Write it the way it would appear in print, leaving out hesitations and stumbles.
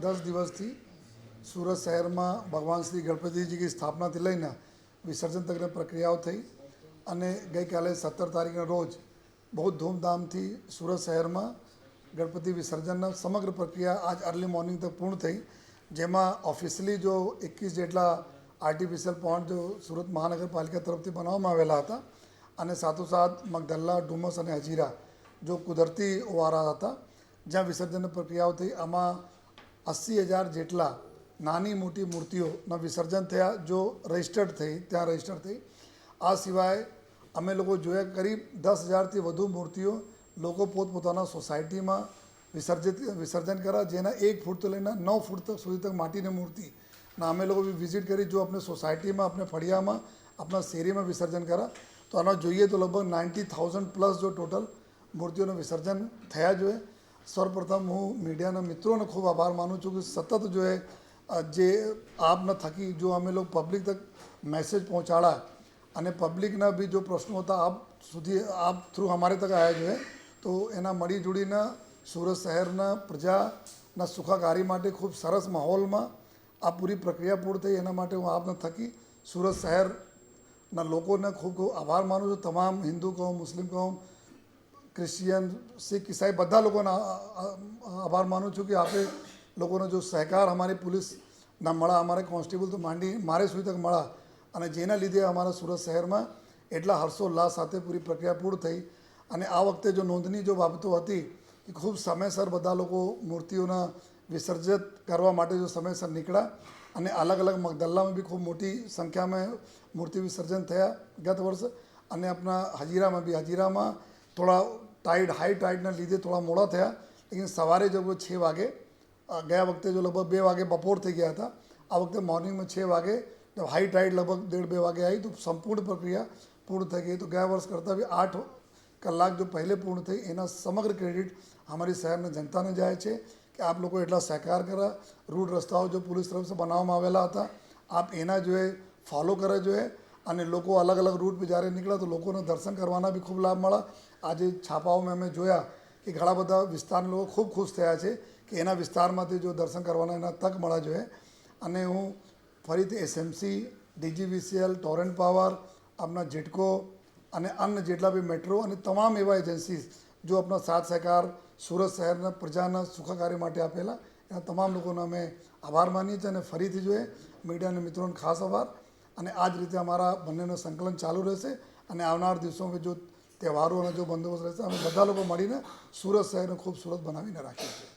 10 દિવસથી સુરત શહેરમાં ભગવાન શ્રી ગણપતિજીની સ્થાપનાથી લઈને વિસર્જન તકની પ્રક્રિયાઓ થઈ અને ગઈકાલે 17 તારીખના રોજ બહુ ધૂમધામથી સુરત શહેરમાં ગણપતિ વિસર્જનના સમગ્ર પ્રક્રિયા આજ અર્લી મોર્નિંગ તક પૂર્ણ થઈ, જેમાં ઓફિશિયલી જો 21 જેટલા આર્ટિફિશિયલ પોન્ડ જો સુરત મહાનગરપાલિકા તરફથી બનાવવામાં આવેલા હતા અને સાથોસાથ મગદલ્લા, ડુમસ અને હજીરા જો કુદરતી ઓવારા હતા જ્યાં વિસર્જનની પ્રક્રિયાઓ થઈ. આમાં 80,000 જેટલા નાની મોટી મૂર્તિઓના વિસર્જન થયા જો રજિસ્ટર્ડ થઈ ત્યાં રજિસ્ટર થઈ. આ સિવાય અમે લોકો જોયા કરીબ 10,000થી વધુ મૂર્તિઓ લોકો પોતપોતાના સોસાયટીમાં વિસર્જન કર્યા, જેના 1 ફૂટ લઈને 9 ફૂટ સુધી તક માટીની મૂર્તિના અમે લોકો વિઝિટ કરી. જો આપણે સોસાયટીમાં, આપણે ફળિયામાં, આપણા શેરીમાં વિસર્જન કર્યા તો આનો જોઈએ તો લગભગ 90,000 પ્લસ જો ટોટલ મૂર્તિઓનું વિસર્જન થયા જોઈએ. સર્વપ્રથમ હું મીડિયાના મિત્રોનો ખૂબ આભાર માનું છું કે સતત જો જે આપના થકી જો અમે લોકો પબ્લિક તક મેસેજ પહોંચાડા અને પબ્લિકના બી જો પ્રશ્નો હતા આપ થ્રુ અમારે તક આવ્યા જોઈએ, તો એના મળી જોડીને સુરત શહેરના પ્રજાના સુખાકારી માટે ખૂબ સરસ માહોલમાં આ પૂરી પ્રક્રિયા પૂર્ણ થઈ. એના માટે હું આપના થકી સુરત શહેરના લોકોને ખૂબ ખૂબ આભાર માનું છું. તમામ હિન્દુ કહો, મુસ્લિમ કહો, ક્રિશ્ચિયન, શીખ, ઈસાઈ બધા લોકોના આભાર માનું છું કે આપણે લોકોનો જો સહકાર અમારી પોલીસના મળા, અમારે કોન્સ્ટેબલ તો માંડી મારે સુધી તક મળા અને જેના લીધે અમારા સુરત શહેરમાં એટલા હર્ષોલ્લાસ સાથે પૂરી પ્રક્રિયા પૂર્ણ થઈ. અને આ વખતે જો નોંધની જો બાબતો હતી કે ખૂબ સમયસર બધા લોકો મૂર્તિઓના વિસર્જિત કરવા માટે જો સમયસર નીકળ્યા અને અલગ અલગ મગદલ્લામાં બી ખૂબ મોટી સંખ્યામાં મૂર્તિ વિસર્જન થયા ગત વર્ષ. અને આપણા હજીરામાં બી, હજીરામાં થોડા હાઈ ટાઈડના લીધે થોડા મોડા થયા, લેકિન સવારે જો 6 વાગે, ગયા વખતે જો લગભગ 2 વાગે બપોર થઈ ગયા હતા, આ વખતે મોર્નિંગમાં 6 વાગે હાઈ ટાઈડ લગભગ 1:30-2 વાગે આવી તો સંપૂર્ણ પ્રક્રિયા પૂર્ણ થઈ ગઈ. તો ગયા વર્ષ કરતાં બી 8 કલાક જો પહેલે પૂર્ણ થઈ, એના સમગ્ર ક્રેડિટ અમારી શહેરના જનતાને જાય છે કે આપ લોકો એટલા સહકાર કર્યા. રૂટ રસ્તાઓ જો પોલીસ તરફથી બનાવવામાં આવેલા હતા, આપ એના જોઈએ ફોલો કરે જોઈએ અને લોકો અલગ અલગ રૂટ પર જ્યારે નીકળ્યા તો લોકોને દર્શન કરવાના બી ખૂબ લાભ મળ્યા. આજે છાપાઓમાં અમે જોયા કે ઘણા બધા વિસ્તારના લોકો ખૂબ ખુશ થયા છે કે એના વિસ્તારમાંથી જો દર્શન કરવાના એના તક મળવા જોઈએ. અને હું ફરીથી એસએમસી, ડીજીવીસીએલ, ટોરેન્ટ પાવર, આપણા જેટકો અને અન્ય જેટલા બી મેટ્રો અને તમામ એવા એજન્સીઝ જો આપણા સાથ સહકાર સુરત શહેરના પ્રજાના સુખાકારી માટે આપેલા, એના તમામ લોકોનો અમે આભાર માનીએ છીએ. અને ફરીથી જોઈએ મીડિયાના મિત્રોને ખાસ આભાર. અને આ જ રીતે અમારા બંનેનું સંકલન ચાલુ રહેશે અને આવનાર દિવસોમાં જો તહેવારો અને જો બંદોબસ્ત રહેશે, અમે બધા લોકો મળીને સુરત શહેરને ખૂબ સુરત બનાવીને રાખીએ છીએ.